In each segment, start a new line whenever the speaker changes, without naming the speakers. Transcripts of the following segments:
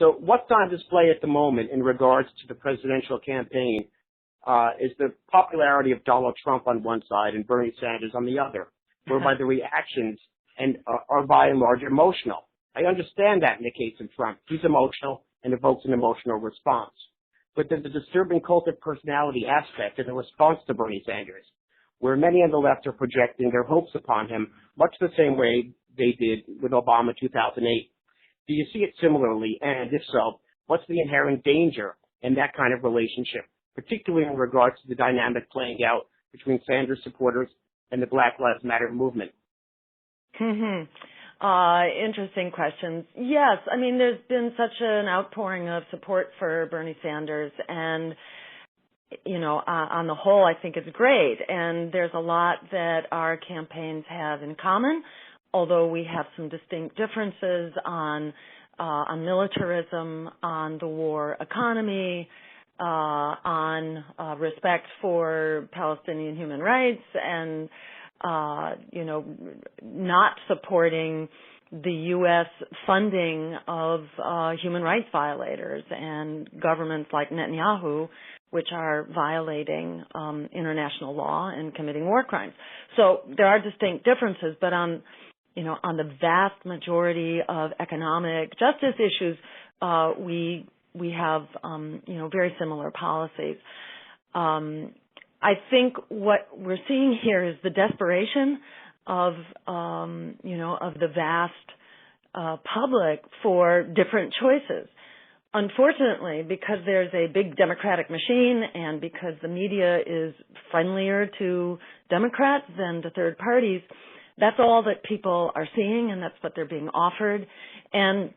So what's on display at the moment in regards to the presidential campaign is the popularity of Donald Trump on one side and Bernie Sanders on the other, whereby the reactions are by and large emotional. I understand that in the case of Trump. He's emotional and evokes an emotional response. But there's a disturbing cult of personality aspect in the response to Bernie Sanders, where many on the left are projecting their hopes upon him much the same way they did with Obama in 2008. Do you see it similarly? And if so, what's the inherent danger in that kind of relationship, particularly in regards to the dynamic playing out between Sanders supporters and the Black Lives Matter movement?
Interesting questions. Yes, I mean, there's been such an outpouring of support for Bernie Sanders, and, you know, on the whole, I think it's great. And there's a lot that our campaigns have in common, although we have some distinct differences on militarism, on the war economy, on respect for Palestinian human rights, and you know, not supporting the U.S. funding of human rights violators and governments like Netanyahu, which are violating international law and committing war crimes. So there are distinct differences, but on the vast majority of economic justice issues, we have very similar policies. I think what we're seeing here is the desperation of the vast public for different choices. Unfortunately, because there's a big Democratic machine and because the media is friendlier to Democrats than to third parties, that's all that people are seeing, and that's what they're being offered, and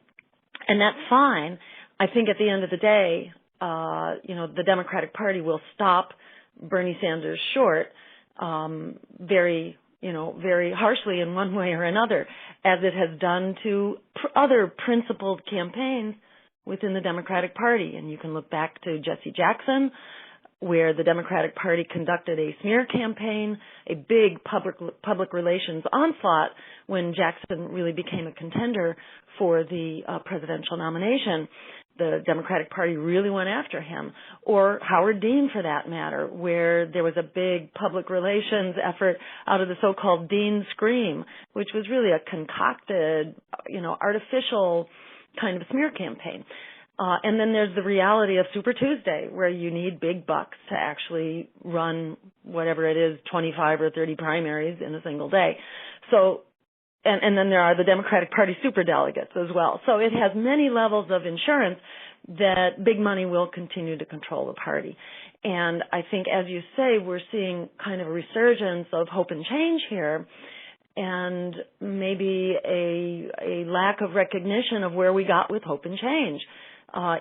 that's fine. I think at the end of the day, the Democratic Party will stop Bernie Sanders short very harshly in one way or another, as it has done to other principled campaigns within the Democratic Party. And you can look back to Jesse Jackson, where the Democratic Party conducted a smear campaign, a big public relations onslaught when Jackson really became a contender for the presidential nomination. The Democratic Party really went after him. Or Howard Dean, for that matter, where there was a big public relations effort out of the so-called Dean Scream, which was really a concocted, artificial kind of smear campaign. And then there's the reality of Super Tuesday, where you need big bucks to actually run whatever it is, 25 or 30 primaries in a single day. So, and then there are the Democratic Party superdelegates as well. So it has many levels of insurance that big money will continue to control the party. And I think, as you say, we're seeing kind of a resurgence of hope and change here, and maybe a lack of recognition of where we got with hope and change.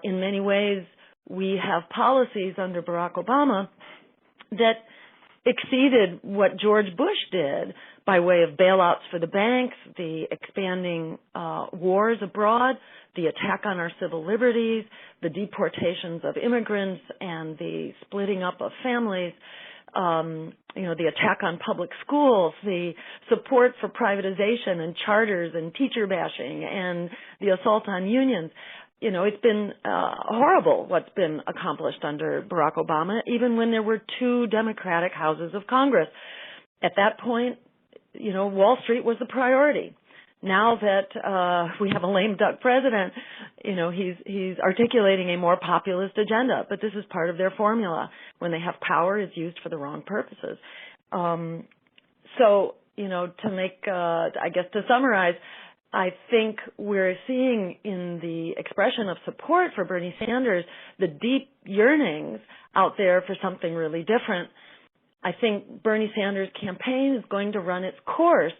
In many ways, we have policies under Barack Obama that exceeded what George Bush did by way of bailouts for the banks, the expanding wars abroad, the attack on our civil liberties, the deportations of immigrants, and the splitting up of families, the attack on public schools, the support for privatization and charters and teacher bashing, and the assault on unions. It's been horrible what's been accomplished under Barack Obama, even when there were two Democratic houses of Congress. At that point, Wall Street was the priority. Now that we have a lame duck president, he's articulating a more populist agenda, but this is part of their formula. When they have power, it's used for the wrong purposes. To summarize, I think we're seeing in the expression of support for Bernie Sanders the deep yearnings out there for something really different. I think Bernie Sanders' campaign is going to run its course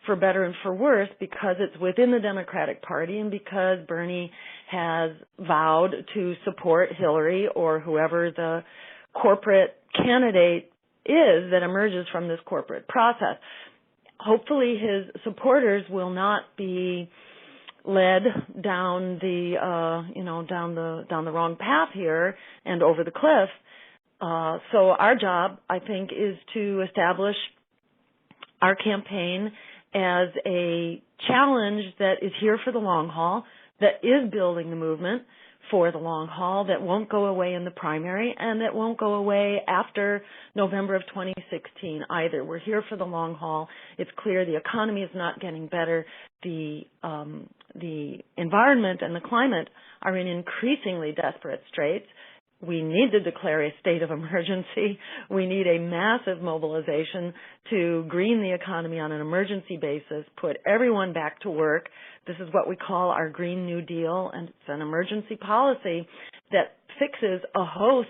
for better and for worse because it's within the Democratic Party and because Bernie has vowed to support Hillary or whoever the corporate candidate is that emerges from this corporate process. Hopefully his supporters will not be led down the wrong path here and over the cliff. So our job, I think, is to establish our campaign as a challenge that is here for the long haul, that is building the movement for the long haul, that won't go away in the primary, and that won't go away after November of 2016 either. We're here for the long haul. It's clear the economy is not getting better. The environment and the climate are in increasingly desperate straits. We need to declare a state of emergency. We need a massive mobilization to green the economy on an emergency basis, put everyone back to work. This is what we call our Green New Deal, and it's an emergency policy that fixes a host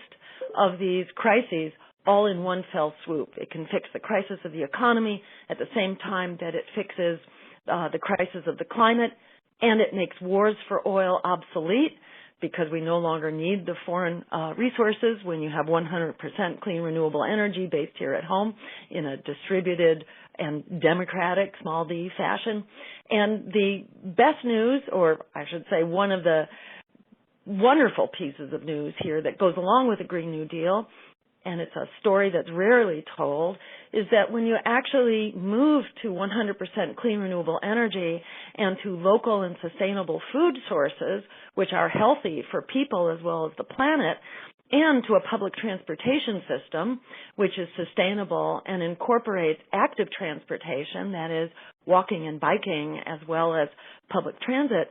of these crises all in one fell swoop. It can fix the crisis of the economy at the same time that it fixes the crisis of the climate, and it makes wars for oil obsolete, because we no longer need the foreign resources when you have 100% clean renewable energy based here at home in a distributed and democratic small d fashion. And the best news, or I should say one of the wonderful pieces of news here that goes along with the Green New Deal, and it's a story that's rarely told, is that when you actually move to 100% clean renewable energy and to local and sustainable food sources, which are healthy for people as well as the planet, and to a public transportation system, which is sustainable and incorporates active transportation, that is walking and biking as well as public transit,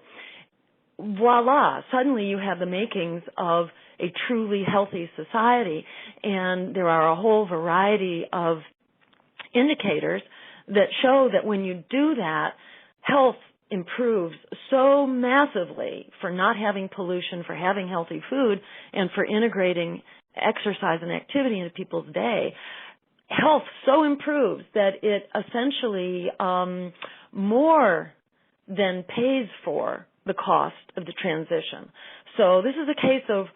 voila, suddenly you have the makings of a truly healthy society. And there are a whole variety of indicators that show that when you do that, health improves so massively for not having pollution, for having healthy food, and for integrating exercise and activity into people's day. Health so improves that it essentially more than pays for the cost of the transition. So this is a case of,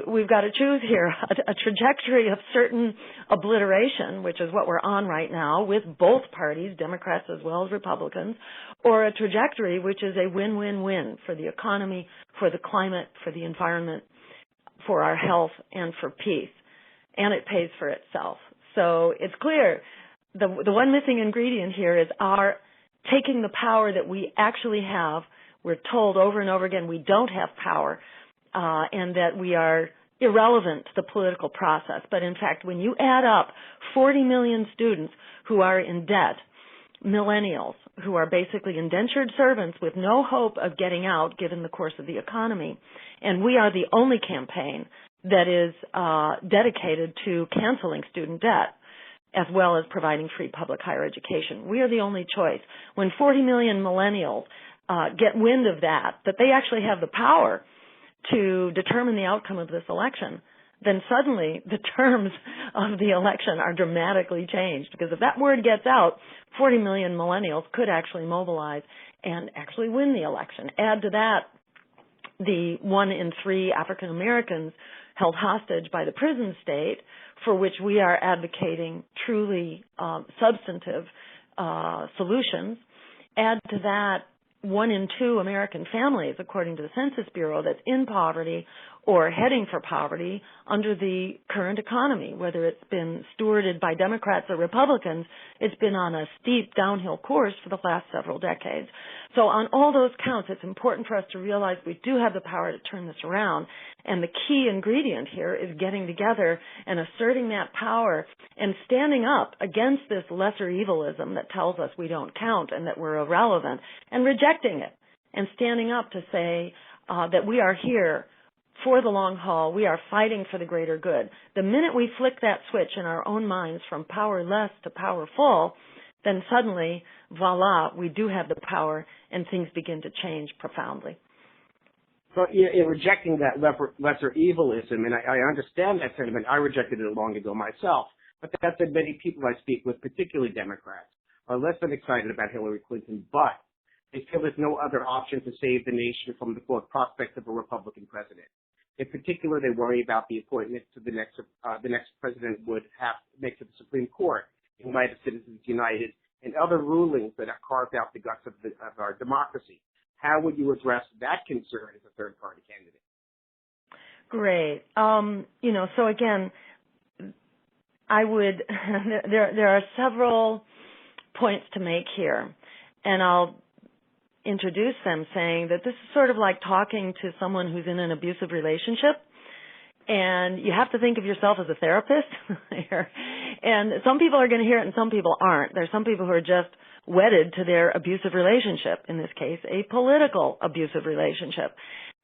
we've got to choose here a trajectory of certain obliteration, which is what we're on right now with both parties, Democrats as well as Republicans, or a trajectory which is a win-win-win for the economy, for the climate, for the environment, for our health, and for peace. And it pays for itself. So it's clear the one missing ingredient here is our taking the power that we actually have. We're told over and over again we don't have power, and that we are irrelevant to the political process. But in fact, when you add up 40 million students who are in debt, millennials who are basically indentured servants with no hope of getting out given the course of the economy, and we are the only campaign that is dedicated to canceling student debt as well as providing free public higher education. We are the only choice. When 40 million millennials get wind of that they actually have the power to determine the outcome of this election, then suddenly the terms of the election are dramatically changed. Because if that word gets out, 40 million millennials could actually mobilize and actually win the election. Add to that the 1 in 3 African Americans held hostage by the prison state, for which we are advocating truly substantive solutions. Add to that 1 in 2 American families, according to the Census Bureau, that's in poverty or heading for poverty under the current economy. Whether it's been stewarded by Democrats or Republicans, it's been on a steep downhill course for the last several decades. So on all those counts, it's important for us to realize we do have the power to turn this around. And the key ingredient here is getting together and asserting that power and standing up against this lesser evilism that tells us we don't count and that we're irrelevant, and rejecting it and standing up to say that we are here for the long haul. We are fighting for the greater good. The minute we flick that switch in our own minds from powerless to powerful, then suddenly, voila, we do have the power and things begin to change profoundly.
So in rejecting that lesser evilism, and I understand that sentiment, I rejected it long ago myself, but that said, many people I speak with, particularly Democrats, are less than excited about Hillary Clinton, but they feel there's no other option to save the nation from the prospect of a Republican president. In particular, they worry about the appointment to the next president would have to make to the Supreme Court in light of Citizens United and other rulings that have carved out the guts of our democracy. How would you address that concern as a third-party candidate?
Great. So again, I would. There are several points to make here, and I'll introduced them saying that this is sort of like talking to someone who's in an abusive relationship, and you have to think of yourself as a therapist here. And some people are going to hear it and some people aren't. There's some people who are just wedded to their abusive relationship, in this case, a political abusive relationship.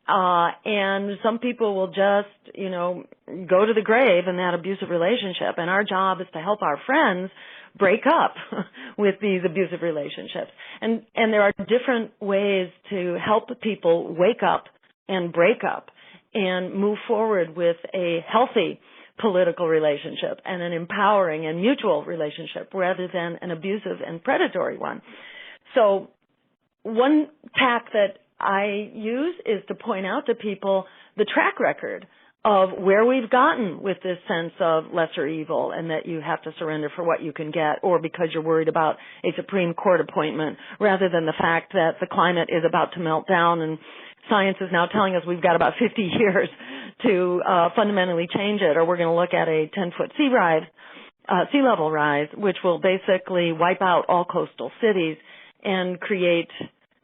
And some people will just, go to the grave in that abusive relationship. And our job is to help our friends break up with these abusive relationships. And there are different ways to help people wake up and break up and move forward with a healthy political relationship and an empowering and mutual relationship rather than an abusive and predatory one. So one tack that I use is to point out to people the track record of where we've gotten with this sense of lesser evil and that you have to surrender for what you can get, or because you're worried about a Supreme Court appointment, rather than the fact that the climate is about to melt down and science is now telling us we've got about 50 years to fundamentally change it, or we're going to look at a 10-foot sea level rise, which will basically wipe out all coastal cities and create,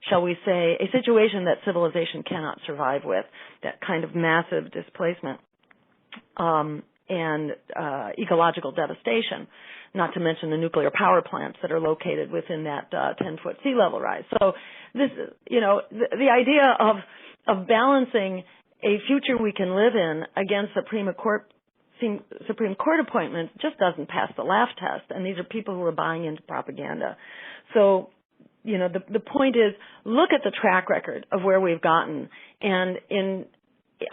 shall we say, a situation that civilization cannot survive with, that kind of massive displacement and ecological devastation, not to mention the nuclear power plants that are located within that 10-foot sea level rise. So this, the idea of balancing a future we can live in against Supreme Court appointments just doesn't pass the laugh test, and these are people who are buying into propaganda. So, the point is, look at the track record of where we've gotten, and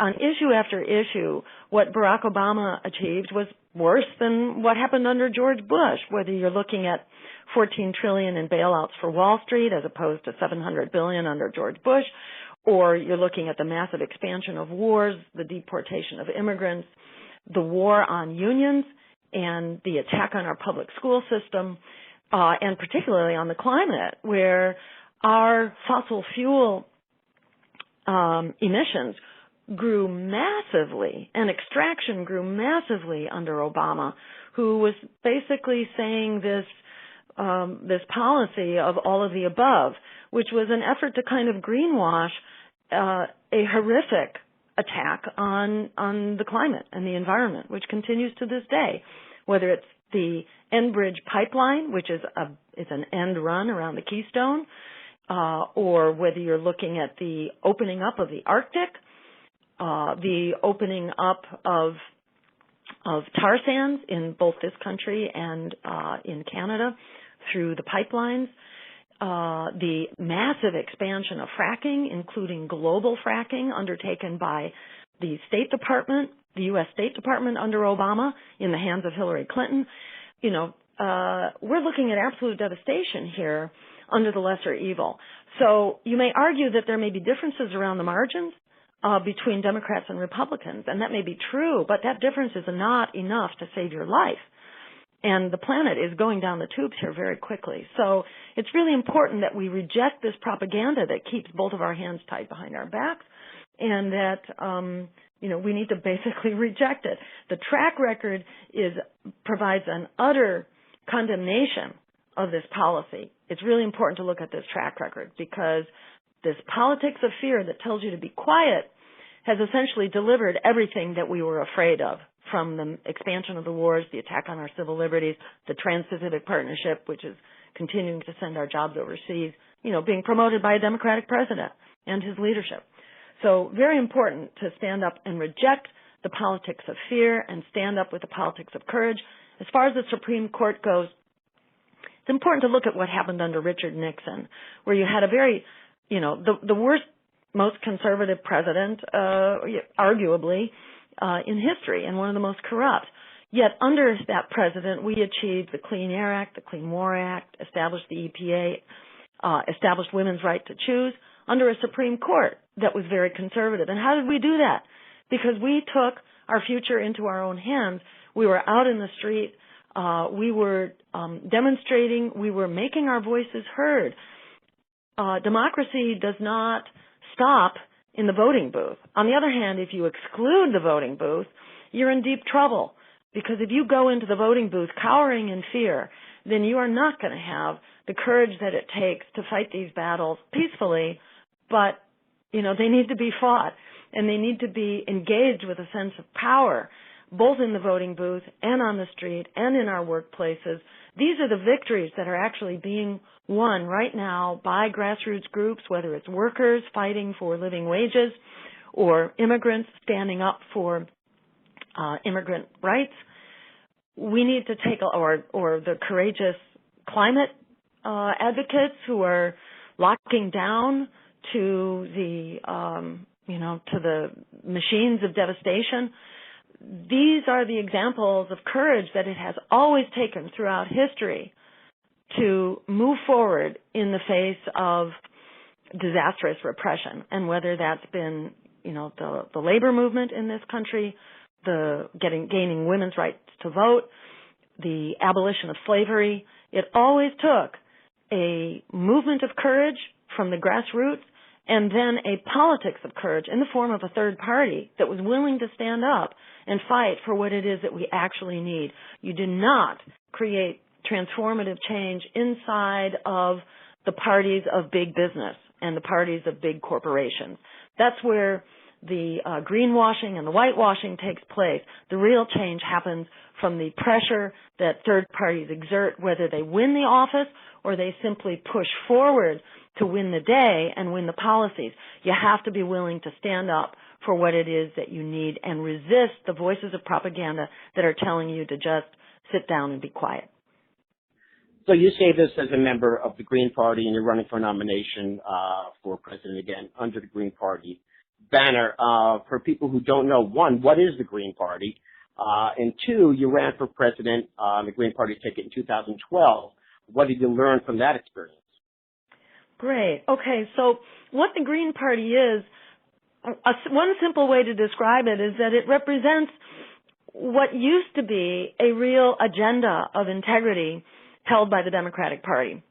on issue after issue, what Barack Obama achieved was worse than what happened under George Bush, whether you're looking at $14 trillion in bailouts for Wall Street as opposed to $700 billion under George Bush, or you're looking at the massive expansion of wars, the deportation of immigrants, the war on unions, and the attack on our public school system, and particularly on the climate, where our fossil fuel emissions grew massively, and extraction grew massively under Obama, who was basically saying this policy of all of the above, which was an effort to kind of greenwash a horrific attack on the climate and the environment, which continues to this day, whether it's the Enbridge pipeline, which is an end run around the Keystone, or whether you're looking at the opening up of the Arctic, the opening up of tar sands in both this country and in Canada through the pipelines, the massive expansion of fracking, including global fracking undertaken by the State Department, the U.S. State Department under Obama in the hands of Hillary Clinton. We're looking at absolute devastation here under the lesser evil. So you may argue that there may be differences around the margins between Democrats and Republicans, and that may be true, but that difference is not enough to save your life. And the planet is going down the tubes here very quickly. So it's really important that we reject this propaganda that keeps both of our hands tied behind our backs, and that we need to basically reject it. The track record provides an utter condemnation of this policy. It's really important to look at this track record, because this politics of fear that tells you to be quiet has essentially delivered everything that we were afraid of, from the expansion of the wars, the attack on our civil liberties, the Trans-Pacific Partnership, which is continuing to send our jobs overseas, being promoted by a Democratic president and his leadership. So very important to stand up and reject the politics of fear and stand up with the politics of courage. As far as the Supreme Court goes, it's important to look at what happened under Richard Nixon, where you had a very, the worst, most conservative president, arguably, in history, and one of the most corrupt. Yet under that president, we achieved the Clean Air Act, the Clean Water Act, established the EPA, established women's right to choose, under a Supreme Court that was very conservative. And how did we do that? Because we took our future into our own hands. We were out in the street. We were demonstrating. We were making our voices heard. Democracy does not stop in the voting booth. On the other hand, if you exclude the voting booth, you're in deep trouble, because if you go into the voting booth cowering in fear, then you are not going to have the courage that it takes to fight these battles peacefully, but, they need to be fought, and they need to be engaged with a sense of power, both in the voting booth and on the street and in our workplaces. These are the victories that are actually being won right now by grassroots groups, whether it's workers fighting for living wages or immigrants standing up for immigrant rights. We need to take, or the courageous climate advocates who are locking down to the, to the machines of devastation. These are the examples of courage that it has always taken throughout history to move forward in the face of disastrous repression. And whether that's been, the labor movement in this country, gaining women's rights to vote, the abolition of slavery, it always took a movement of courage from the grassroots and then a politics of courage in the form of a third party that was willing to stand up and fight for what it is that we actually need. You do not create transformative change inside of the parties of big business and the parties of big corporations. That's where the greenwashing and the whitewashing takes place. The real change happens from the pressure that third parties exert, whether they win the office or they simply push forward to win the day and win the policies. You have to be willing to stand up for what it is that you need and resist the voices of propaganda that are telling you to just sit down and be quiet.
So you say this as a member of the Green Party, and you're running for nomination for president again under the Green Party banner. For people who don't know, one, what is the Green Party? And two, you ran for president on the Green Party ticket in 2012. What did you learn from that experience?
Great. Okay, so what the Green Party is, one simple way to describe it is that it represents what used to be a real agenda of integrity held by the Democratic Party.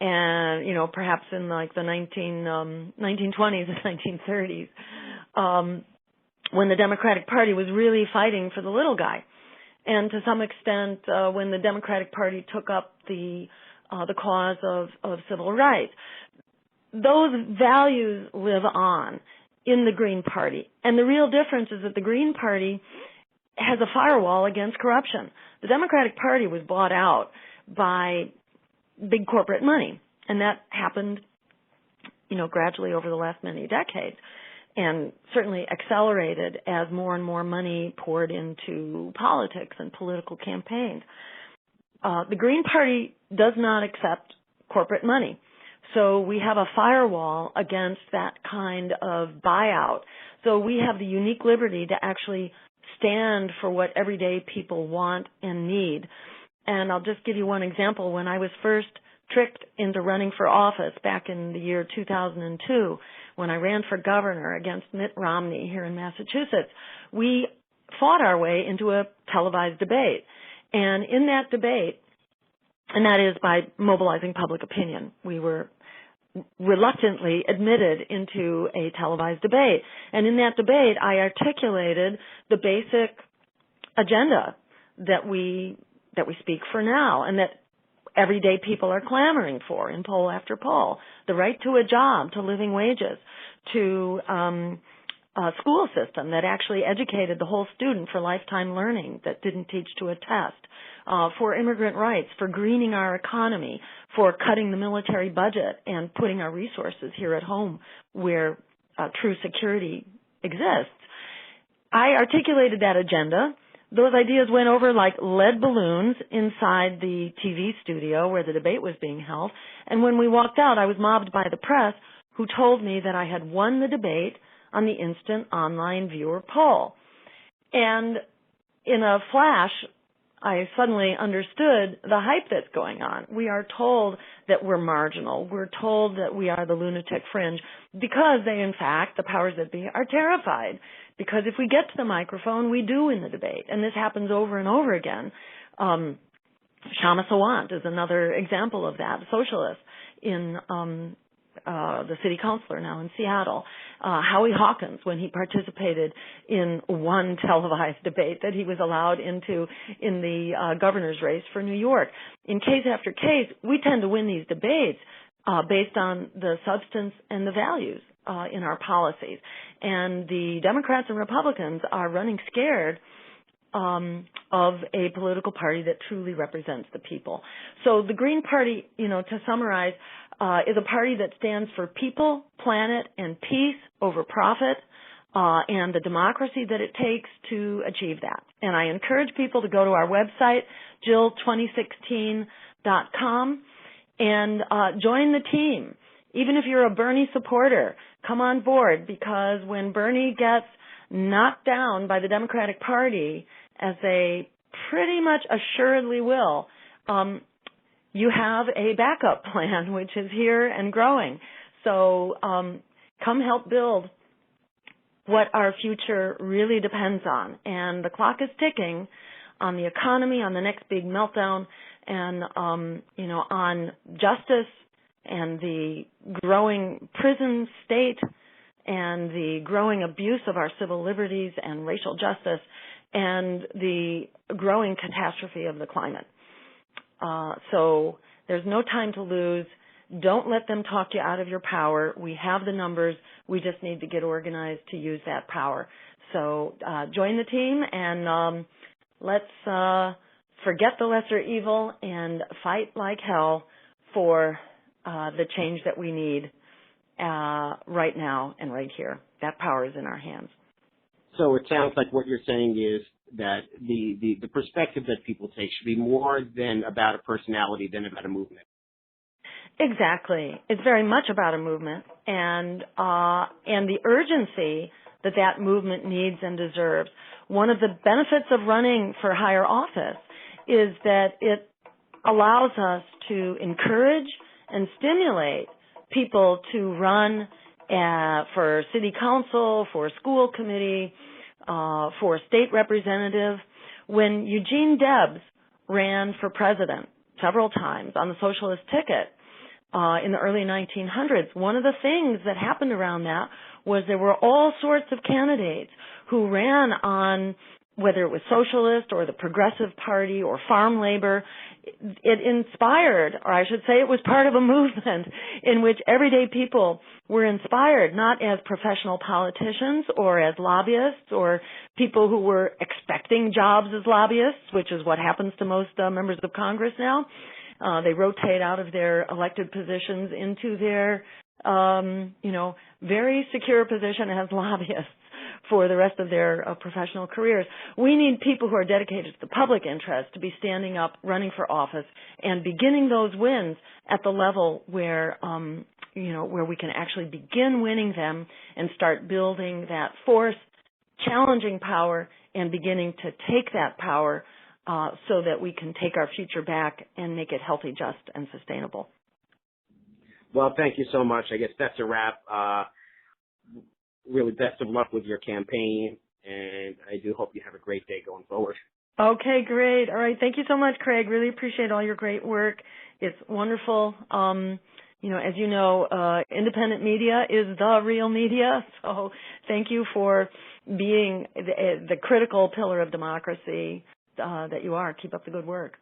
And, perhaps in like the 1920s and 1930s, when the Democratic Party was really fighting for the little guy. And to some extent, when the Democratic Party took up the cause of civil rights. Those values live on in the Green Party. And the real difference is that the Green Party has a firewall against corruption. The Democratic Party was bought out by big corporate money, and that happened, gradually over the last many decades, and certainly accelerated as more and more money poured into politics and political campaigns. The Green Party does not accept corporate money. So we have a firewall against that kind of buyout. So we have the unique liberty to actually stand for what everyday people want and need. And I'll just give you one example. When I was first tricked into running for office back in the year 2002, when I ran for governor against Mitt Romney here in Massachusetts, we fought our way into a televised debate. And in that debate, and that is by mobilizing public opinion, we were reluctantly admitted into a televised debate. And in that debate, I articulated the basic agenda that we speak for now and that everyday people are clamoring for in poll after poll: the right to a job, to living wages, to a school system that actually educated the whole student for lifetime learning, that didn't teach to a test, for immigrant rights, for greening our economy, for cutting the military budget and putting our resources here at home where true security exists. I articulated that agenda. Those ideas went over like lead balloons inside the TV studio where the debate was being held. And when we walked out, I was mobbed by the press, who told me that I had won the debate on the instant online viewer poll. And in a flash, I suddenly understood the hype that's going on. We are told that we're marginal. We're told that we are the lunatic fringe because they, in fact, the powers that be, are terrified. Because if we get to the microphone, we do win the debate. And this happens over and over again. Shama Sawant is another example of that, a socialist in the city councilor now in Seattle, Howie Hawkins, when he participated in one televised debate that he was allowed into in the governor's race for New York. In case after case, we tend to win these debates based on the substance and the values in our policies. And the Democrats and Republicans are running scared of a political party that truly represents the people. So the Green Party, to summarize, is a party that stands for people, planet, and peace over profit, and the democracy that it takes to achieve that. And I encourage people to go to our website, jill2016.com, and join the team. Even if you're a Bernie supporter, come on board, because when Bernie gets knocked down by the Democratic Party, as they pretty much assuredly will, you have a backup plan, which is here and growing. So come help build what our future really depends on. And the clock is ticking on the economy, on the next big meltdown, and on justice and the growing prison state and the growing abuse of our civil liberties and racial justice and the growing catastrophe of the climate. So there's no time to lose. Don't let them talk you out of your power. We have the numbers. We just need to get organized to use that power. So join the team, and let's forget the lesser evil and fight like hell for the change that we need right now and right here. That power is in our hands.
So it sounds like what you're saying is that the perspective that people take should be more than about a personality than about a movement.
Exactly. It's very much about a movement, and the urgency that movement needs and deserves. One of the benefits of running for higher office is that it allows us to encourage and stimulate people to run for city council, for school committee, for state representative. When Eugene Debs ran for president several times on the socialist ticket in the early 1900s, one of the things that happened around that was there were all sorts of candidates who ran on, whether it was socialist or the Progressive Party or farm labor. It inspired, or I should say it was part of a movement in which everyday people were inspired, not as professional politicians or as lobbyists or people who were expecting jobs as lobbyists, which is what happens to most members of Congress now. They rotate out of their elected positions into their, very secure position as lobbyists for the rest of their professional careers. We need people who are dedicated to the public interest to be standing up, running for office, and beginning those wins at the level where, where we can actually begin winning them and start building that force, challenging power, and beginning to take that power so that we can take our future back and make it healthy, just, and sustainable.
Well, thank you so much. I guess that's a wrap. Really best of luck with your campaign, and I do hope you have a great day going forward.
Okay, great. All right. Thank you so much, Craig. Really appreciate all your great work. It's wonderful. As you know, independent media is the real media, so thank you for being the critical pillar of democracy that you are. Keep up the good work.